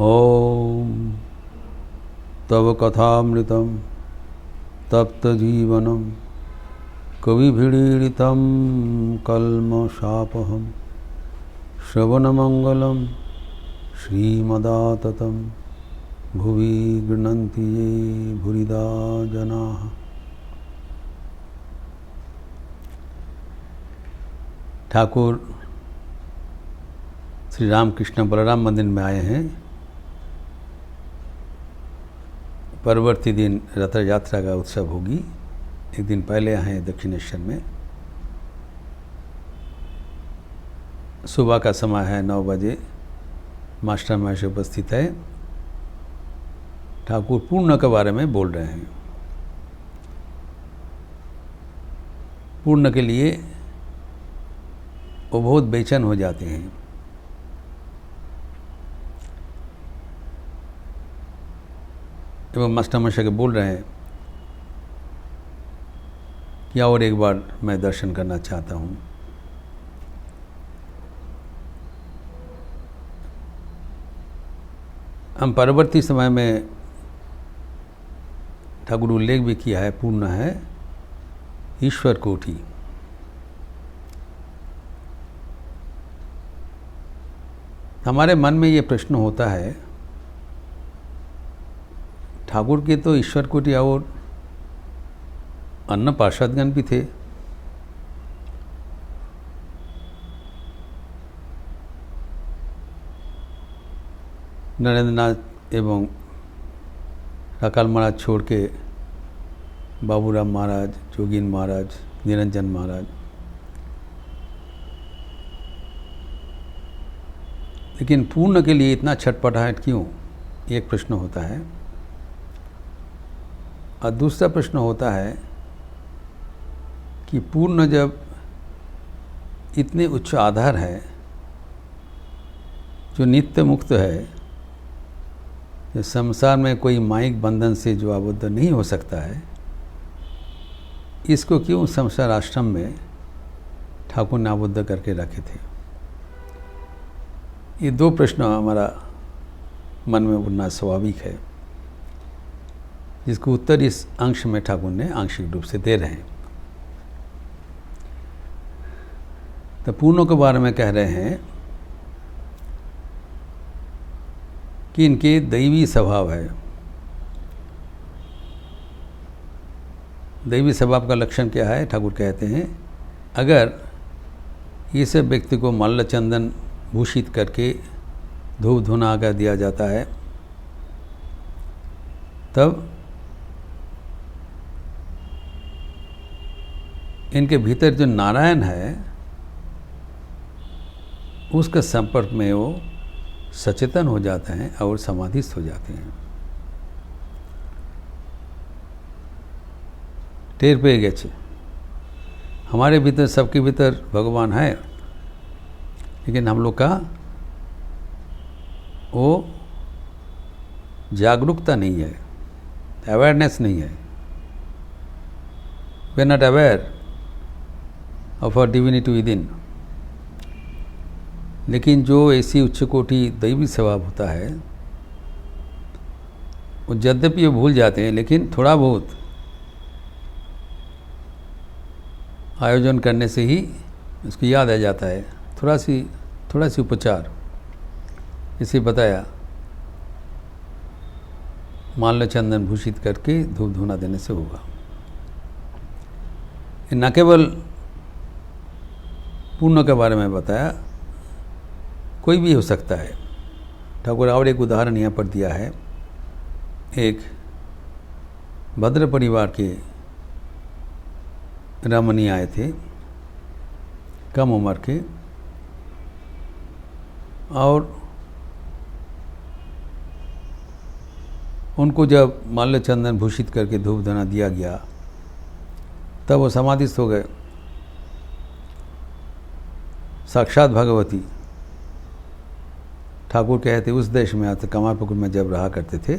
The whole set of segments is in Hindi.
ॐ तव कथामृतं तप्तजीवनं कविभिरीडितं कल्मषापहं श्रवणमङ्गलं श्रीमदाततं भुवि गृह्णन्ति ये भूरिदा जनाः। ठाकुर श्री रामकृष्ण बलराम मंदिर में आए हैं। परवर्ती दिन रथ यात्रा का उत्सव होगी। एक दिन पहले आए हैं दक्षिणेश्वर में। सुबह का समय है, 9 बजे मास्टर मास्टर उपस्थित है। ठाकुर पूर्ण के बारे में बोल रहे हैं। पूर्ण के लिए वो बहुत बेचैन हो जाते हैं। एवं मास्टर मास्टर के बोल रहे हैं कि और एक बार मैं दर्शन करना चाहता हूँ। हम परवर्ती समय में ठाकुर उल्लेख भी किया है, पूर्ण है ईश्वर कोटि। हमारे मन में ये प्रश्न होता है, ठाकुर के तो ईश्वर कोटि और अन्य पार्षदगण भी थे। नरेंद्रनाथ एवं राकाल महाराज छोड़ के बाबूराम महाराज, जोगीन महाराज, निरंजन महाराज। लेकिन पूर्ण के लिए इतना छटपटाहट क्यों, एक प्रश्न होता है। और दूसरा प्रश्न होता है कि पूर्ण जब इतने उच्च आधार है, जो नित्य मुक्त है, जो संसार में कोई माइक बंधन से जो आबद्ध नहीं हो सकता है, इसको क्यों संसार आश्रम में ठाकुर ने आबद्ध करके रखे थे। ये दो प्रश्न हमारा मन में उठना स्वाभाविक है, जिसको उत्तर इस अंश में ठाकुर ने आंशिक रूप से दे रहे हैं। तो पूर्णों के बारे में कह रहे हैं कि इनके दैवी स्वभाव है। दैवी स्वभाव का लक्षण क्या है? ठाकुर कहते हैं, अगर इस व्यक्ति को मल्ल चंदन भूषित करके धूप धुना कर दिया जाता है, तब इनके भीतर जो नारायण है उसके संपर्क में वो सचेतन हो जाते हैं और समाधिस्थ हो जाते हैं। टेर पे गए, हमारे भीतर, सबके भीतर भगवान है, लेकिन हम लोग का वो जागरूकता नहीं है, अवेयरनेस नहीं है। We are not aware of our divinity within. लेकिन जो ऐसी उच्च कोटि दैवी स्वभाव होता है, वो यद्यपि वो भूल जाते हैं, लेकिन थोड़ा बहुत आयोजन करने से ही उसको याद आ जाता है। थोड़ा सी उपचार, इसे बताया, माल्य चंदन भूषित करके धूप धुना देने से होगा। न केवल पूर्ण के बारे में बताया, कोई भी हो सकता है। ठाकुर और एक उदाहरण यहाँ पर दिया है। एक भद्र परिवार के रमणी आए थे, कम उम्र के, और उनको जब माल्य चंदन भूषित करके धूप धुना दिया गया, तब वो समाधिस्थ हो गए। साक्षात भगवती। ठाकुर कहते उस देश में आते, कमारपुकुर में जब रहा करते थे,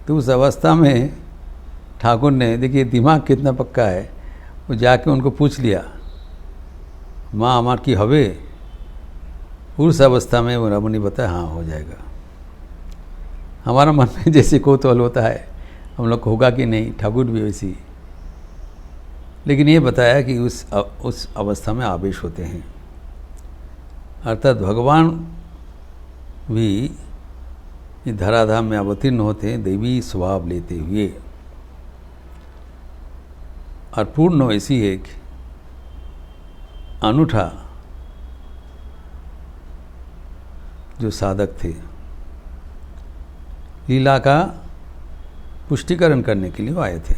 तो उस अवस्था में ठाकुर ने, देखिए दिमाग कितना पक्का है, वो जाके उनको पूछ लिया, माँ हमार की हवे। उस अवस्था में वो रमणी बताया हाँ हो जाएगा। हमारा मन में जैसे कौतूहल होता है हम लोग को होगा कि नहीं, ठाकुर भी वैसी। लेकिन ये बताया कि उस अवस्था में आवेश होते हैं, अर्थात भगवान भी इस धराधाम में अवतीर्ण होते हैं दैवी स्वभाव लेते हुए। और पूर्ण ऐसी एक अनूठा जो साधक थे, लीला का पुष्टिकरण करने के लिए वो आए थे।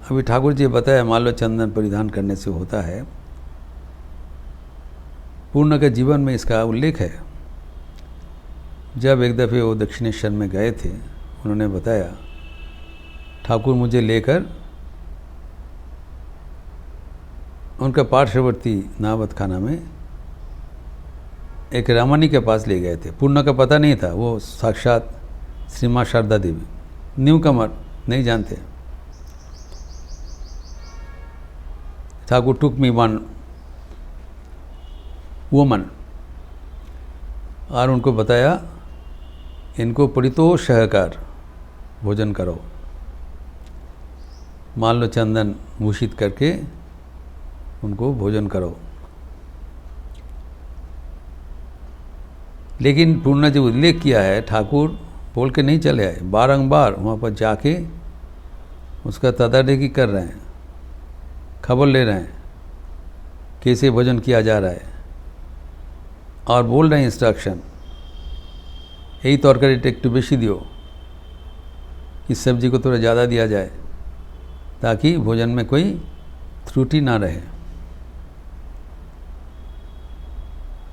अभी ठाकुर जी बताया माल्य चंदन परिधान करने से होता है। पूर्ण के जीवन में इसका उल्लेख है। जब एक दफ़े वो दक्षिणेश्वर में गए थे, उन्होंने बताया ठाकुर मुझे लेकर उनका पार्श्ववर्ती नावत खाना में एक रामानी के पास ले गए थे। पूर्ण का पता नहीं था, वो साक्षात श्री मां शारदा देवी, न्यू कमर, नहीं जानते। ठाकुर टुक मी वन वुमन और उनको बताया इनको परितोष सहकार भोजन करो, मान लो चंदन भूषित करके उनको भोजन करो। लेकिन पूर्ण ने जो उल्लेख किया है, ठाकुर बोल के नहीं चले आए, बारंबार वहाँ पर जाके उसका तदारकी कर रहे हैं, खबर ले रहे हैं कैसे भोजन किया जा रहा है, और बोल रहे हैं इंस्ट्रक्शन, यही तरकारी टेक्टू बेशी दियो, इस सब्जी को थोड़ा ज़्यादा दिया जाए ताकि भोजन में कोई त्रुटि ना रहे।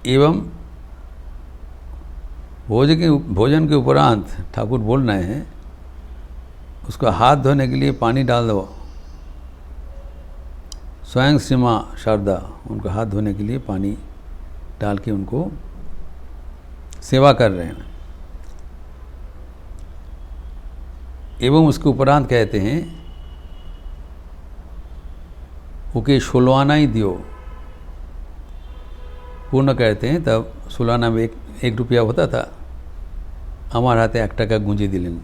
एवं भोजन के उपरांत ठाकुर बोल रहे हैं उसको हाथ धोने के लिए पानी डाल दो। स्वयं श्री मां शारदा उनको हाथ धोने के लिए पानी डाल के उनको सेवा कर रहे हैं। एवं उसके उपरांत कहते हैं ओके सोलवाना ही दियो। पूर्ण कहते हैं तब सोलवाना में एक रुपया होता था, हमारे हाथे 1 टाका गुंजी दिलें।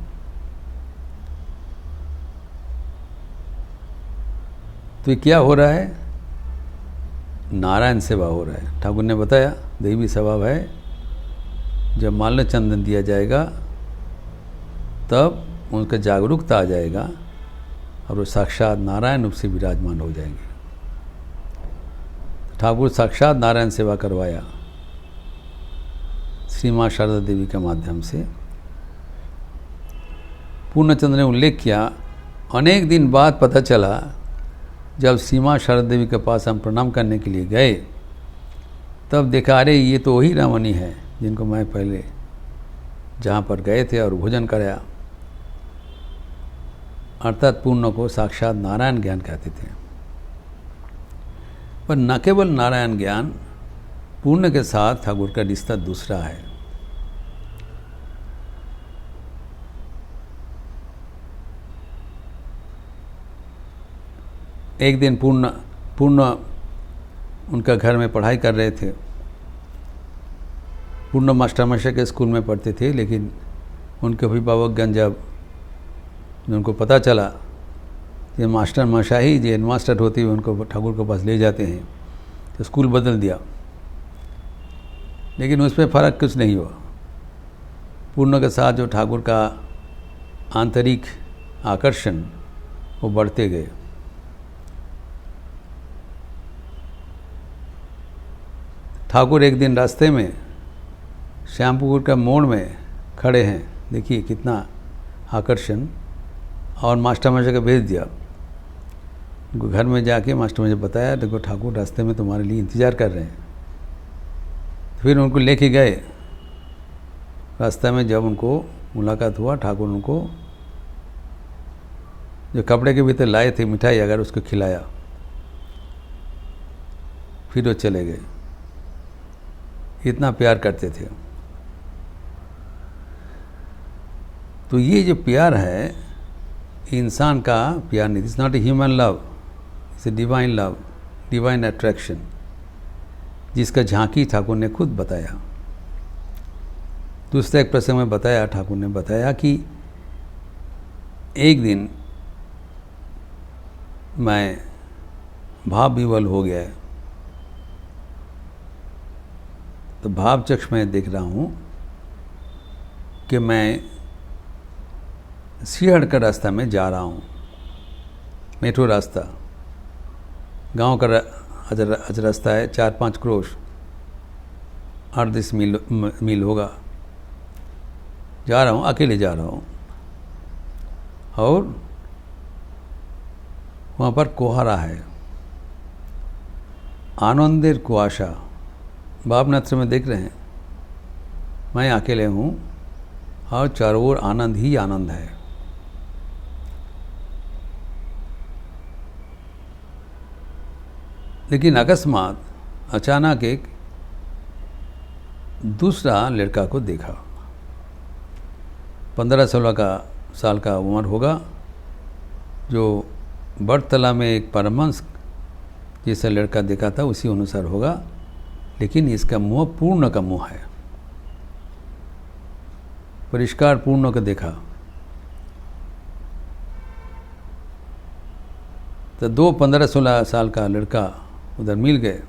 तो ये क्या हो रहा है? नारायण सेवा हो रहा है। ठाकुर ने बताया दैवी स्वभाव है, जब माल्य चंदन दिया जाएगा तब उनका जागरूकता आ जाएगा और वो साक्षात नारायण रूप से विराजमान हो जाएंगे। ठाकुर साक्षात नारायण सेवा करवाया श्री मां शारदा देवी के माध्यम से। पूर्णचंद्र ने उल्लेख किया, अनेक दिन बाद पता चला जब श्री मां शारदा देवी के पास हम प्रणाम करने के लिए गए, तब देखा अरे ये तो वही रामनी है जिनको मैं पहले जहाँ पर गए थे और भोजन कराया। अर्थात पूर्ण को साक्षात नारायण ज्ञान कहते थे। पर न केवल नारायण ज्ञान, पूर्ण के साथ ठाकुर का रिश्ता दूसरा है। एक दिन पूर्ण उनका घर में पढ़ाई कर रहे थे। पूर्ण मास्टरमशा के स्कूल में पढ़ते थे, लेकिन उनके अभिभावकगण जब उनको पता चला कि मास्टर मशा ही जो हेडमास्टर होती है उनको ठाकुर के पास ले जाते हैं, तो स्कूल बदल दिया। लेकिन उस पर फ़र्क कुछ नहीं हुआ। पूर्ण के साथ जो ठाकुर का आंतरिक आकर्षण वो बढ़ते गए। ठाकुर एक दिन रास्ते में श्यामपुकुर का मोड़ में खड़े हैं, देखिए कितना आकर्षण, और मास्टरमशा को भेज दिया। उनको घर में जाके मास्टरमशा बताया देखो ठाकुर रास्ते में तुम्हारे लिए इंतज़ार कर रहे हैं। फिर उनको लेके गए। रास्ते में जब उनको मुलाकात हुआ, ठाकुर उनको जो कपड़े के भीतर लाए थे मिठाई अगर उसको खिलाया, फिर वो चले गए। इतना प्यार करते थे। तो ये जो प्यार है इंसान का प्यार नहीं, it's not a human love, it's a divine love, divine attraction, जिसका झांकी ठाकुर ने खुद बताया। दूसरा एक प्रसंग में बताया, ठाकुर ने बताया कि एक दिन मैं भाव विवल हो गया, तो भाव चक्ष में देख रहा हूँ कि मैं सिहड़ का रास्ता में जा रहा हूँ, मेट्रो रास्ता, गांव का अज रास्ता है, 4-5 क्रोश 8-10 मील होगा। जा रहा हूँ, अकेले जा रहा हूँ, और वहाँ पर कोहरा है, आनंदेर कुआशा, बाप नेत्र में देख रहे हैं, मैं अकेले हूँ और चारों ओर आनंद ही आनंद है। लेकिन अकस्मात अचानक एक दूसरा लड़का को देखा, 15-16 साल का उम्र होगा, जो बड़तला में एक परमहंस जैसा लड़का देखा था उसी अनुसार होगा, लेकिन इसका मुँह पूर्ण का मुँह है, परिष्कार पूर्ण का देखा। तो 2 15-16 साल का लड़का उधर मिल गए,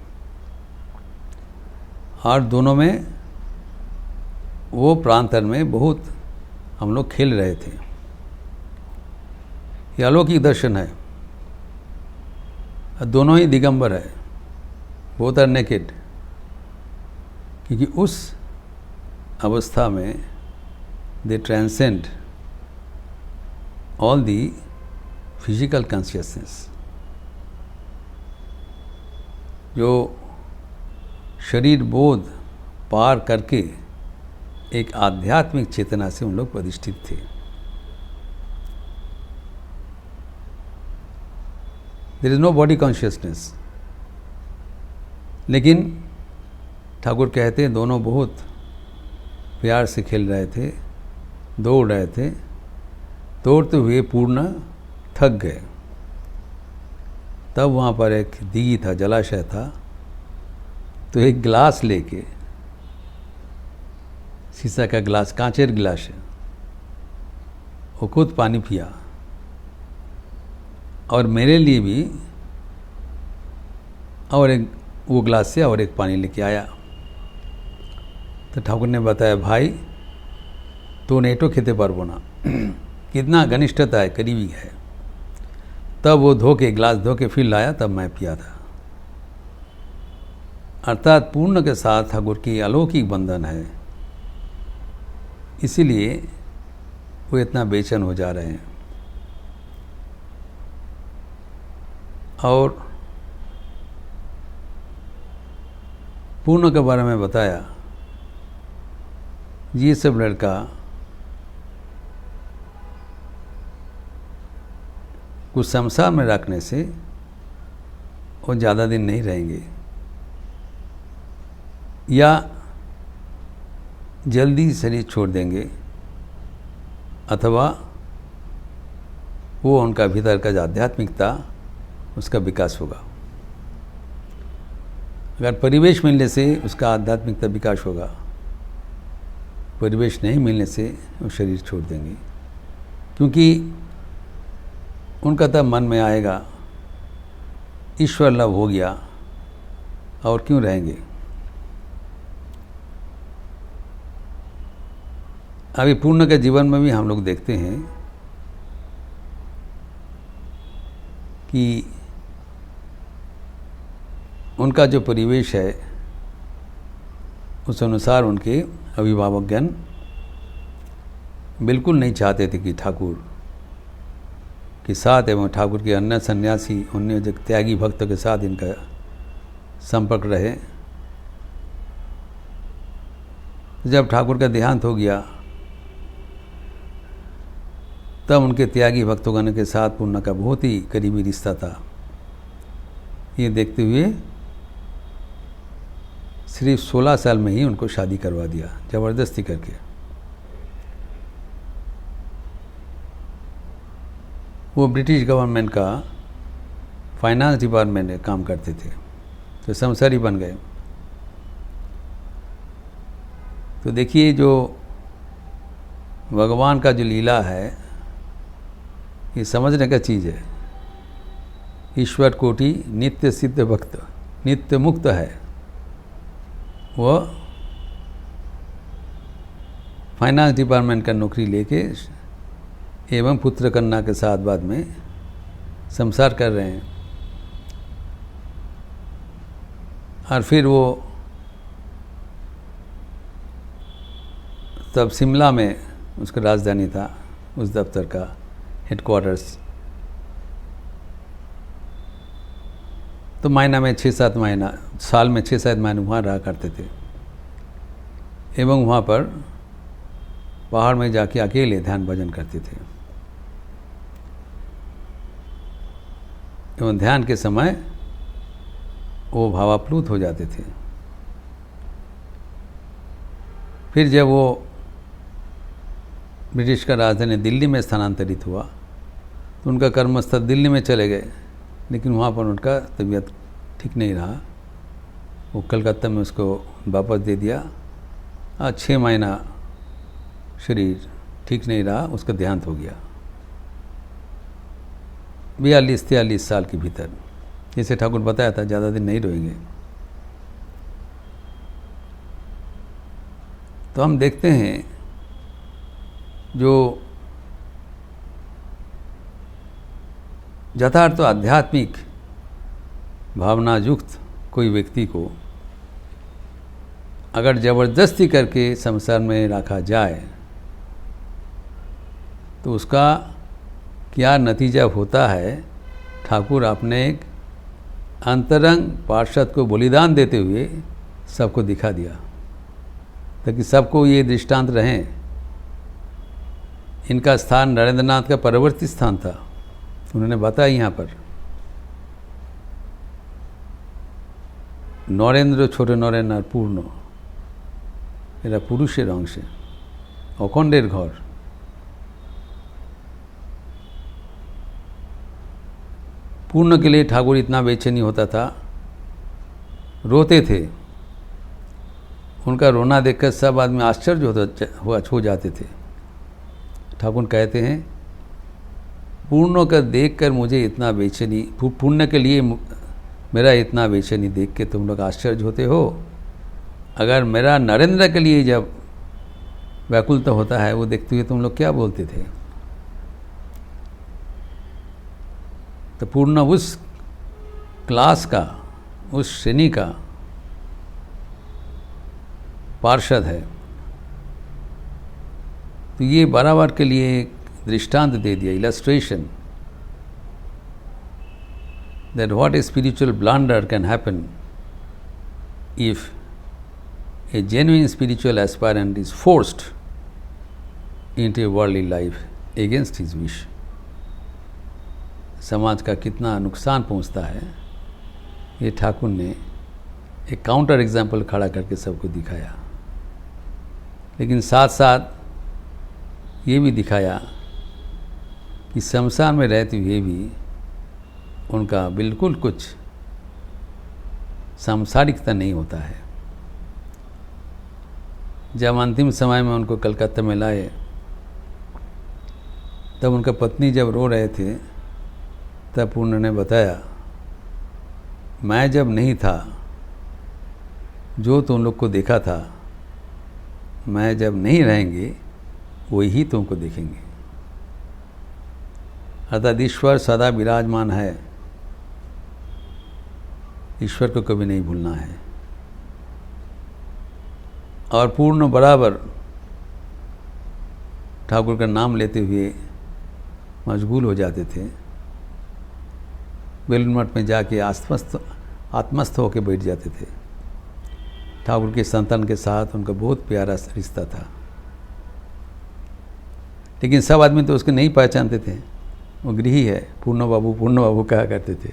और दोनों में वो प्रांतर में बहुत हम लोग खेल रहे थे। ये अलौकिक दर्शन है, दोनों ही दिगंबर है, बोथ आर नेकेड, क्योंकि उस अवस्था में they transcend all the physical consciousness. जो शरीर बोध पार करके एक आध्यात्मिक चेतना से उन लोग प्रतिष्ठित थे। There is no body consciousness. लेकिन ठाकुर कहते हैं दोनों बहुत प्यार से खेल रहे थे, दौड़ रहे थे, दौड़ते हुए पूर्ण थक गए। तब वहाँ पर एक दिघी था, जलाशय था, तो एक गिलास लेके, शीशा का गिलास, कांचेर गिलास है, वो खुद पानी पिया और मेरे लिए भी और एक वो गिलास से और एक पानी लेके आया। तो ठाकुर ने बताया, भाई तो नेटो खेते पारबो ना, कितना घनिष्ठता है, करीबी है। तब वो धो के, गिलास धो के फिर लाया, तब मैं पिया था। अर्थात पूर्ण के साथ ठाकुर की अलौकिक बंधन है, इसीलिए वो इतना बेचैन हो जा रहे हैं। और पूर्ण के बारे में बताया, ये सब लड़का कुछ संसार में रखने से वो ज़्यादा दिन नहीं रहेंगे, या जल्दी शरीर छोड़ देंगे, अथवा वो उनका भीतर का जो आध्यात्मिकता उसका विकास होगा। अगर परिवेश मिलने से उसका आध्यात्मिकता विकास होगा, परिवेश नहीं मिलने से वो शरीर छोड़ देंगे, क्योंकि उनका तब मन में आएगा ईश्वर लव हो गया और क्यों रहेंगे। अभी पूर्ण के जीवन में भी हम लोग देखते हैं कि उनका जो परिवेश है उस अनुसार उनके अभिभावकगण बिल्कुल नहीं चाहते थे कि ठाकुर के साथ एवं ठाकुर के अन्य सन्यासी, अन्य जो त्यागी भक्तों के साथ इनका संपर्क रहे। जब ठाकुर का देहांत हो गया, तब उनके त्यागी भक्तों के साथ पूर्ण का बहुत ही करीबी रिश्ता था। ये देखते हुए सिर्फ 16 साल में ही उनको शादी करवा दिया, ज़बरदस्ती करके। वो ब्रिटिश गवर्नमेंट का फाइनेंस डिपार्टमेंट में काम करते थे, तो संसारी बन गए। तो देखिए, जो भगवान का जो लीला है ये समझने का चीज़ है। ईश्वर कोटि नित्य सिद्ध भक्त, नित्य मुक्त है। वह फाइनेंस डिपार्टमेंट का नौकरी लेके एवं पुत्र कन्या के साथ बाद में संसार कर रहे हैं। और फिर वो तब शिमला में उसका राजधानी था, उस दफ्तर का हेडक्वार्टर्स। तो महीना में 6-7 महीना, साल में 6-7 महीने वहाँ रहा करते थे एवं वहाँ पर पहाड़ में जाके अकेले ध्यान भजन करते थे। एवं ध्यान के समय वो भावाप्लुत हो जाते थे। फिर जब वो ब्रिटिश का राजधानी दिल्ली में स्थानांतरित हुआ तो उनका कर्मस्थल दिल्ली में चले गए, लेकिन वहाँ पर उनका तबीयत ठीक नहीं रहा। वो कलकत्ता में उसको वापस दे दिया। 6 महीना शरीर ठीक नहीं रहा, उसका देहांत हो गया 42-43 साल के भीतर। जैसे ठाकुर बताया था, ज़्यादा दिन नहीं रहेंगे। तो हम देखते हैं जो यथार्थ आध्यात्मिक भावना युक्त कोई व्यक्ति को अगर ज़बरदस्ती करके संसार में रखा जाए तो उसका क्या नतीजा होता है, ठाकुर अपने एक अंतरंग पार्षद को बलिदान देते हुए सबको दिखा दिया, ताकि सबको ये दृष्टांत रहे। इनका स्थान नरेंद्रनाथ का परवर्ती स्थान था, उन्होंने बताया यहाँ पर नरेंद्र छोटे नरेंद्र पूर्ण एरा पुरुषेर अंशे अखंडेर घर। पूर्ण के लिए ठाकुर इतना बेचैनी होता था, रोते थे। उनका रोना देखकर सब आदमी आश्चर्य हो जाते थे। ठाकुर कहते हैं, पूर्ण का देखकर मुझे इतना बेचैनी, पुण्य के लिए मेरा इतना बेचैनी देख के तुम लोग आश्चर्य होते हो। अगर मेरा नरेंद्र के लिए जब व्याकुलता होता है वो देखते हुए तुम लोग क्या बोलते थे। तो पूर्ण उस क्लास का, उस श्रेणी का पार्षद है। तो ये बराबर के लिए एक दृष्टांत दे दिया, illustration, that what a spiritual blunder can happen if a genuine spiritual aspirant is forced into a worldly life against his wish. समाज का कितना नुकसान पहुंचता है, ये ठाकुर ने एक काउंटर एग्जाम्पल खड़ा करके सबको दिखाया। लेकिन साथ साथ ये भी दिखाया कि संसार में रहते हुए भी उनका बिल्कुल कुछ सांसारिकता नहीं होता है। जब अंतिम समय में उनको कलकत्ता में लाए तब उनका पत्नी जब रो रहे थे तब पूर्ण ने बताया, मैं जब नहीं था जो तुम लोग को देखा था, मैं जब नहीं रहेंगे वही तुमको देखेंगे। अर्थात ईश्वर सदा विराजमान है, ईश्वर को कभी नहीं भूलना है। और पूर्ण बराबर ठाकुर का नाम लेते हुए मशगूल हो जाते थे। बेलूर मठ में जाके आत्मस्थ होकर बैठ जाते थे। ठाकुर के संतान के साथ उनका बहुत प्यारा रिश्ता था। लेकिन सब आदमी तो उसको नहीं पहचानते थे, वो गृही है, पूर्ण बाबू कहा करते थे।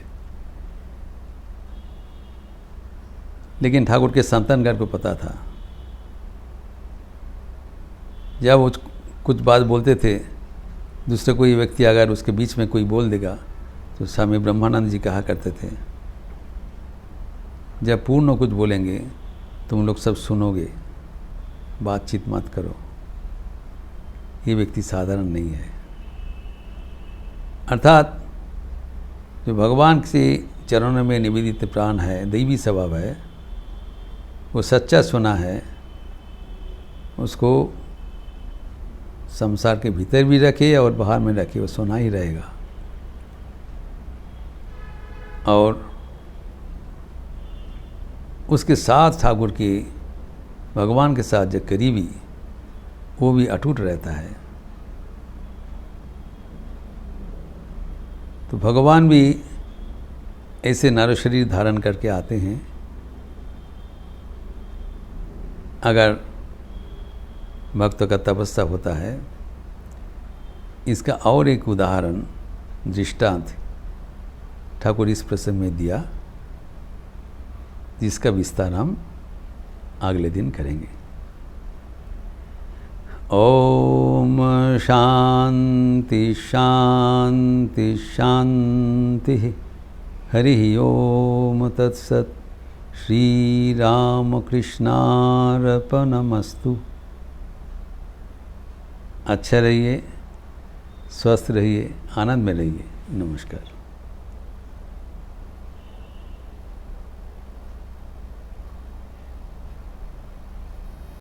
लेकिन ठाकुर के संतानगण को पता था। जब वो कुछ बात बोलते थे, दूसरे कोई व्यक्ति अगर उसके बीच में कोई बोल देगा तो स्वामी ब्रह्मानंद जी कहा करते थे, जब पूर्ण कुछ बोलेंगे तुम लोग सब सुनोगे, बातचीत मत करो। ये व्यक्ति साधारण नहीं है। अर्थात जो भगवान के चरणों में निवेदित प्राण है, दैवी स्वभाव है, वो सच्चा सोना है, उसको संसार के भीतर भी रखे और बाहर में रखे, वो सोना ही रहेगा। और उसके साथ ठाकुर की भगवान के साथ जो करीबी, वो भी अटूट रहता है। तो भगवान भी ऐसे नर शरीर धारण करके आते हैं। अगर भक्त का तपस्या होता है, इसका और एक उदाहरण दृष्टांत ठाकुर इस प्रसंग में दिया, जिसका विस्तार हम अगले दिन करेंगे। ओम शांति शांति शांति। हरि ओम तत्सत। श्री राम कृष्णार्पणमस्तु। अच्छा रहिए, स्वस्थ रहिए, आनंद में रहिए। नमस्कार।